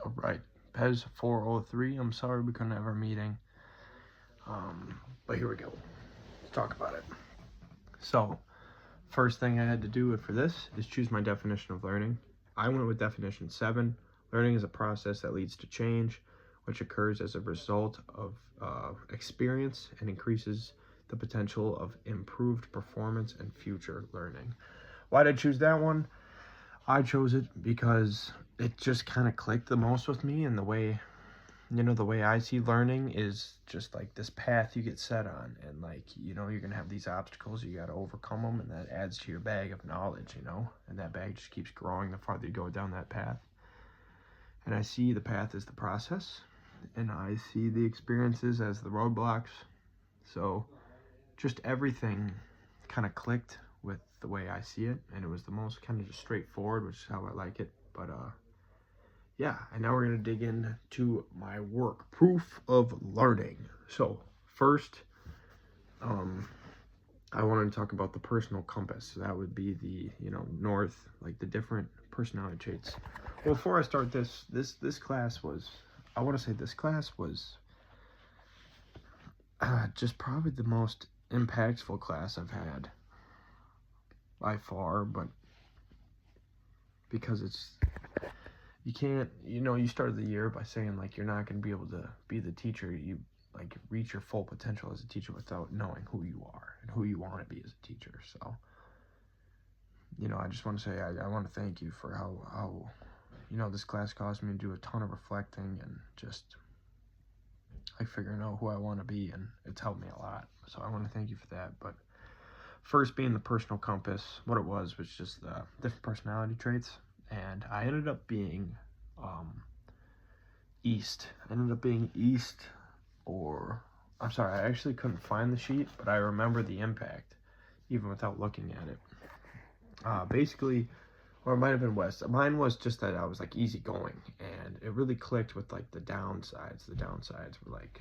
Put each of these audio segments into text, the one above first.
All right, Pez 403. I'm sorry we couldn't have our meeting. But here we go. Let's talk about it. So, first thing I had to do for this is choose my definition of learning. I went with definition 7. Learning is a process that leads to change, which occurs as a result of experience and increases the potential of improved performance and future learning. Why did I choose that one? I chose it because it just kind of clicked the most with me, and the way I see learning is just like this path you get set on, and like, you're gonna have these obstacles, you got to overcome them, and that adds to your bag of knowledge, and that bag just keeps growing the farther you go down that path. And I see the path as the process, and I see the experiences as the roadblocks. So just everything kind of clicked with the way I see it, and it was the most kind of just straightforward, which is how I like it. But yeah, and now we're going to dig into my work, proof of learning. So first, I wanted to talk about the personal compass. So that would be the, north, like the different personality traits. Well, before I start this class was, I want to say this class was just probably the most impactful class I've had by far, but because you can't, you started the year by saying like you're not going to be able to be the teacher you like reach your full potential as a teacher without knowing who you are and who you want to be as a teacher. So I just want to say I want to thank you for how this class caused me to do a ton of reflecting and just like figuring out who I want to be, and it's helped me a lot. So I want to thank you for that. But first, being the personal compass, what it was just the different personality traits, and I ended up being East. I ended up being East, or I'm sorry, I actually couldn't find the sheet, but I remember the impact even without looking at it. Basically, or it might have been West. Mine was just that I was like easygoing, and it really clicked with like the downsides. The downsides were like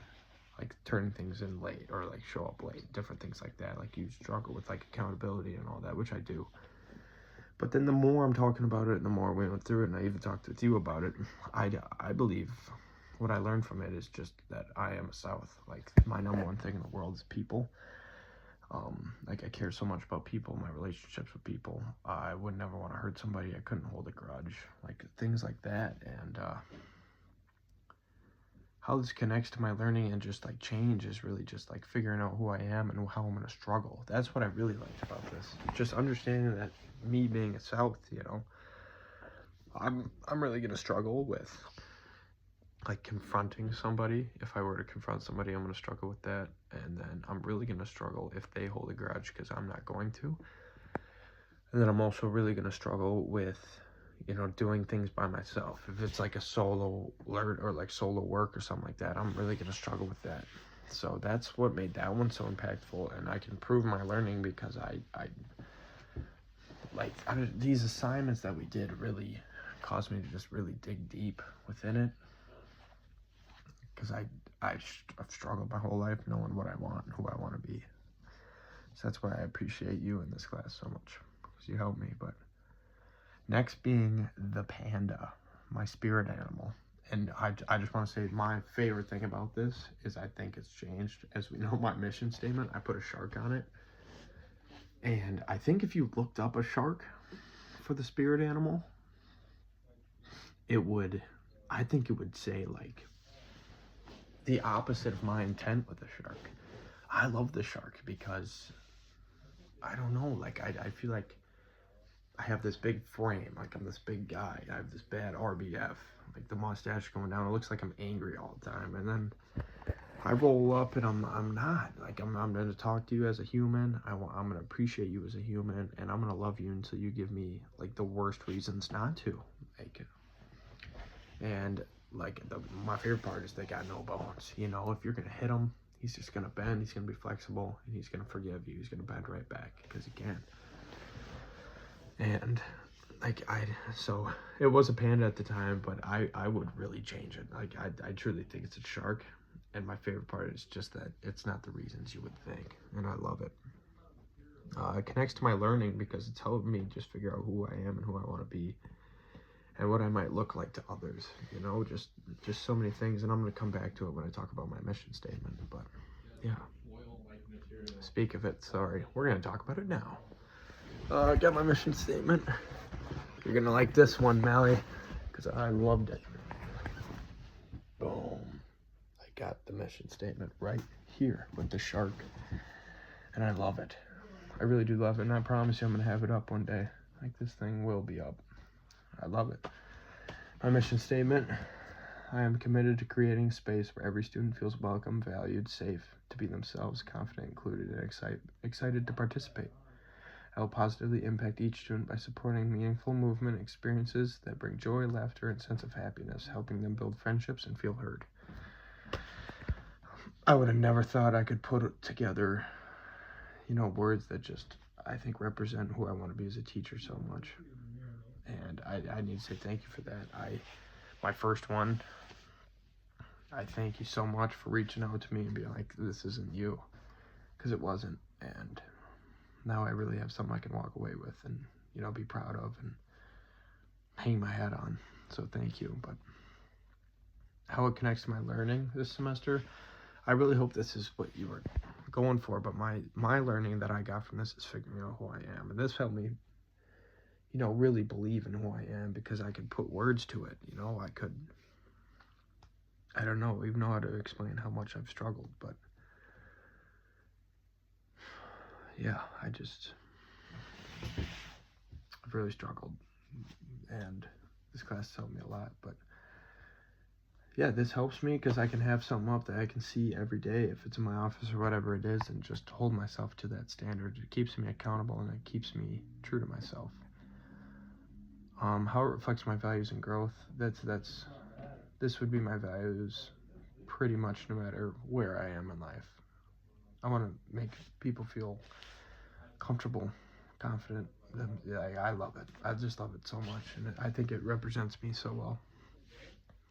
turning things in late, or like show up late, different things like that. Like you struggle with like accountability and all that, which I do. But then the more I'm talking about it, and the more we went through it, and I even talked with you about it, I believe what I learned from it is just that I am a South. Like my number one thing in the world is people. Like I care so much about people, my relationships with people. I would never want to hurt somebody. I couldn't hold a grudge, like things like that. And how this connects to my learning and just like change is really just like figuring out who I am and how I'm going to struggle. That's what I really liked about this. Just understanding that me being a South, I'm really going to struggle with like confronting somebody. If I were to confront somebody, I'm going to struggle with that. And then I'm really going to struggle if they hold a grudge, because I'm not going to. And then I'm also really going to struggle with, doing things by myself. If it's like a solo learn or like solo work or something like that, I'm really going to struggle with that. So that's what made that one so impactful. And I can prove my learning because these assignments that we did really caused me to just really dig deep within it. Because I've struggled my whole life knowing what I want and who I want to be. So that's why I appreciate you in this class so much, because you helped me. But next being the panda, my spirit animal. And I just want to say my favorite thing about this is I think it's changed. As we know, my mission statement, I put a shark on it. And I think if you looked up a shark for the spirit animal, I think it would say like the opposite of my intent with the shark. I love the shark because I don't know, like I feel like I have this big frame, like I'm this big guy. I have this bad RBF, like the mustache going down. It looks like I'm angry all the time, and then I roll up and I'm not. Like I'm going to talk to you as a human. I'm going to appreciate you as a human, and I'm going to love you until you give me like the worst reasons not to. Like, and like my favorite part is they got no bones. If you're going to hit him, he's just going to bend. He's going to be flexible, and he's going to forgive you. He's going to bend right back because he can. And so it was a panda at the time, but I would really change it. Like I truly think it's a shark. And my favorite part is just that it's not the reasons you would think, and I love it. It connects to my learning because it's helped me just figure out who I am and who I want to be. and what I might look like to others, you know, just so many things. And I'm going to come back to it when I talk about my mission statement. But yeah, speak of it, sorry, we're going to talk about it now. I got my mission statement. You're going to like this one, Mally, because I loved it. Boom. I got the mission statement right here with the shark, and I love it. I really do love it, and I promise you I'm going to have it up one day. Like, this thing will be up. I love it. My mission statement: I am committed to creating space where every student feels welcome, valued, safe to be themselves, confident, included, and excited to participate. I will positively impact each student by supporting meaningful movement experiences that bring joy, laughter, and sense of happiness, helping them build friendships and feel heard. I would have never thought I could put together, you know, words that just, I think, represent who I want to be as a teacher so much. And I need to say thank you for that. My first one, I thank you so much for reaching out to me and being like, this isn't you, because it wasn't. And now I really have something I can walk away with and, you know, be proud of and hang my hat on. So thank you. But how it connects to my learning this semester, I really hope this is what you were going for. But my learning that I got from this is figuring out who I am. And this helped me, you know, really believe in who I am, because I could put words to it. You know, I don't know even know how to explain how much I've struggled, but yeah, I've really struggled, and this class helped me a lot. But yeah, this helps me because I can have something up that I can see every day, if it's in my office or whatever it is, and just hold myself to that standard. It keeps me accountable, and it keeps me true to myself. How it reflects my values and growth, this would be my values pretty much no matter where I am in life. I want to make people feel comfortable, confident. I love it. I just love it so much, and I think it represents me so well.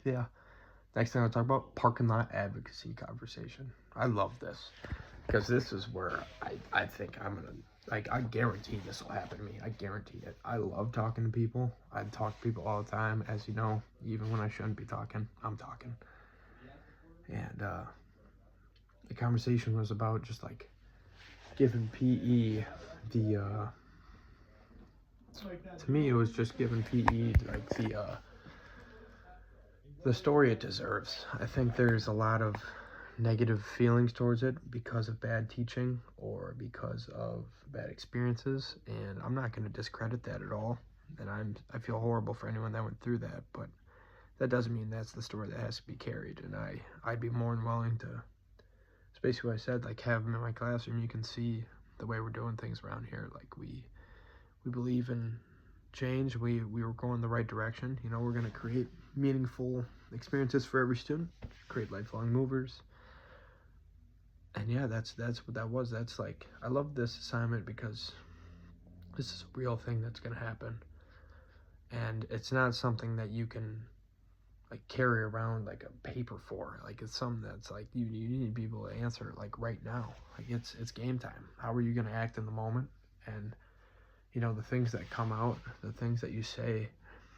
Yeah. Next thing I'll talk about, parking lot advocacy conversation. I love this, because this is where I think I'm going to, like, I guarantee this will happen to me. I guarantee it. I love talking to people. I talk to people all the time, as you know. Even when I shouldn't be talking, I'm talking. And the conversation was about just, like, giving PE the, to me, it was just giving PE, like, the story it deserves. I think there's a lot of negative feelings towards it because of bad teaching or because of bad experiences, and I'm not going to discredit that at all. And I feel horrible for anyone that went through that, but that doesn't mean that's the story that has to be carried. And I'd be more than willing to, it's basically what I said, like, have them in my classroom. You can see the way we're doing things around here. Like, we believe in change. We were going the right direction. You know, we're going to create meaningful experiences for every student, create lifelong movers. And yeah, that's what that was. That's, like, I love this assignment because this is a real thing that's going to happen. And it's not something that you can, like, carry around like a paper for. Like, it's something that's, like, you need people to answer, like, right now. Like, it's game time. How are you going to act in the moment? And, you know, the things that come out, the things that you say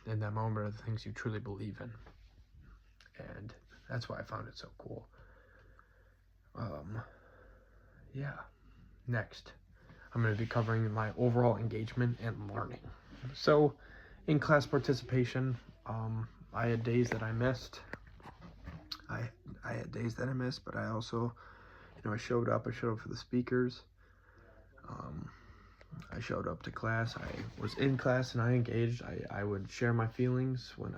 in that moment are the things you truly believe in. And that's why I found it so cool. Yeah. Next, I'm going to be covering my overall engagement and learning. So, in class participation, I had days that I missed. I had days that I missed, but I also, you know, I showed up for the speakers. I showed up to class. I was in class and I engaged. I would share my feelings when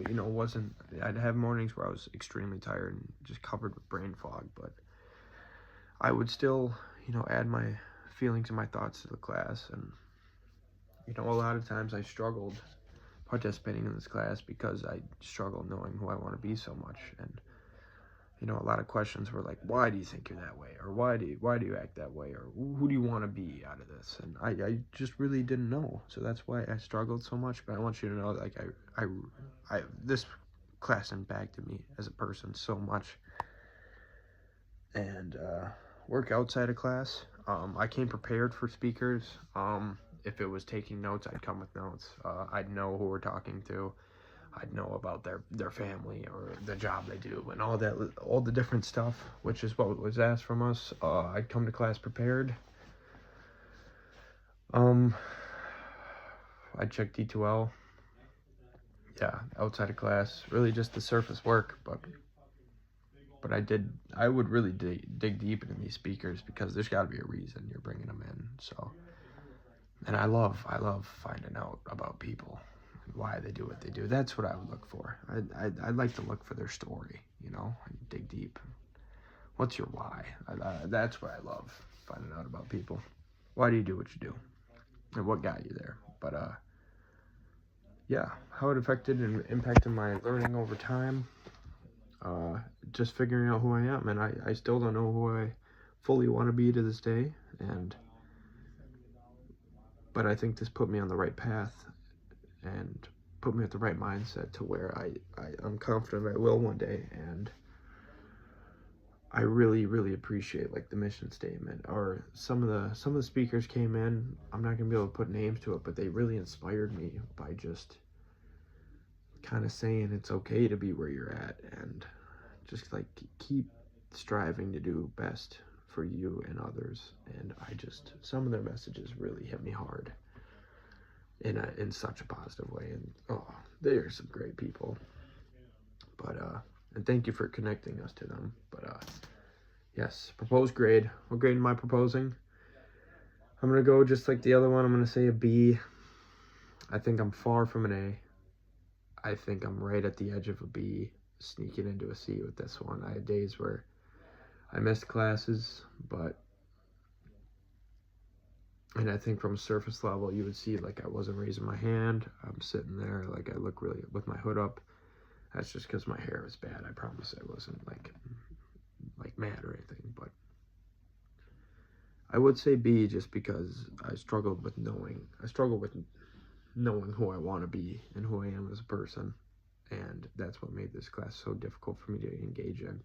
you know, wasn't, I'd have mornings where I was extremely tired and just covered with brain fog, but I would still, you know, add my feelings and my thoughts to the class. And, you know, a lot of times I struggled participating in this class because I struggled knowing who I want to be so much. And, you know, a lot of questions were like, why do you think you're that way? Or why do you act that way? Or who do you want to be out of this? And I just really didn't know. So that's why I struggled so much. But I want you to know, like, I this class impacted me as a person so much. And work outside of class. I came prepared for speakers. If it was taking notes, I'd come with notes. I'd know who we're talking to. I'd know about their family or the job they do and all that, all the different stuff, which is what was asked from us. I'd come to class prepared. I'd check D2L. Yeah, outside of class, really just the surface work, but I would really dig deep into these speakers because there's got to be a reason you're bringing them in. So, and I love finding out about people and why they do what they do. That's what I would look for. I'd like to look for their story, you know, and dig deep. What's your why? That's what I love, finding out about people. Why do you do what you do? And what got you there? But, yeah, how it affected and impacted my learning over time. Just figuring out who I am, and I still don't know who I fully want to be to this day, but I think this put me on the right path and put me at the right mindset to where I'm confident I will one day. And I really appreciate like the mission statement, or some of the speakers came in. I'm not gonna be able to put names to it, but they really inspired me by just kind of saying it's okay to be where you're at, and just like keep striving to do best for you and others. And some of their messages really hit me hard in such a positive way. And they are some great people. But and thank you for connecting us to them. But yes, proposed grade. What grade am I proposing? I'm gonna go just like the other one. I'm gonna say a B. I think I'm far from an A. I think I'm right at the edge of a B, sneaking into a C with this one. I had days where I missed classes, and I think from a surface level, you would see like I wasn't raising my hand. I'm sitting there like I look really with my hood up. That's just because my hair was bad. I promise I wasn't like mad or anything. But I would say B just because I struggled with knowing who I want to be and who I am as a person. And that's what made this class so difficult for me to engage in.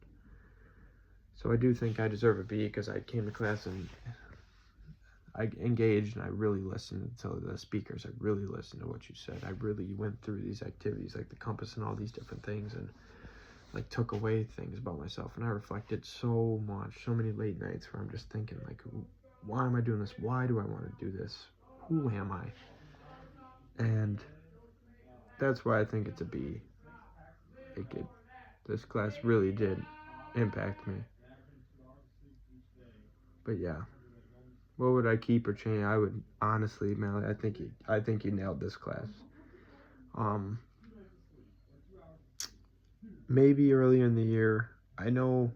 So I do think I deserve a B because I came to class and I engaged and I really listened to the speakers. I really listened to what you said. I really went through these activities like the compass and all these different things, and like took away things about myself. And I reflected so much, so many late nights where I'm just thinking like, why am I doing this? Why do I want to do this? Who am I? And that's why I think it's a B. This class really did impact me. But yeah, what would I keep or change? I would honestly, Mally, I think you nailed this class. Maybe earlier in the year, I know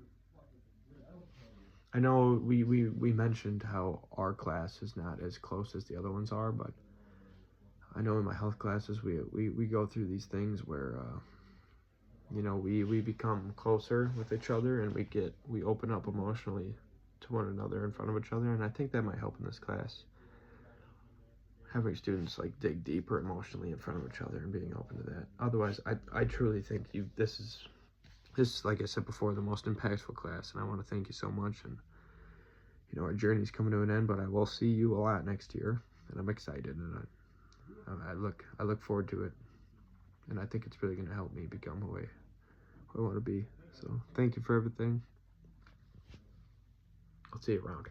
we mentioned how our class is not as close as the other ones are, but I know in my health classes we go through these things where we become closer with each other, and we open up emotionally to one another in front of each other. And I think that might help in this class, having students like dig deeper emotionally in front of each other and being open to that. Otherwise, I truly think this is like I said before, the most impactful class, and I want to thank you so much. And our journey's coming to an end, but I will see you a lot next year, and I'm excited, and I look forward to it, and I think it's really going to help me become who I want to be. So thank you for everything. I'll see you around.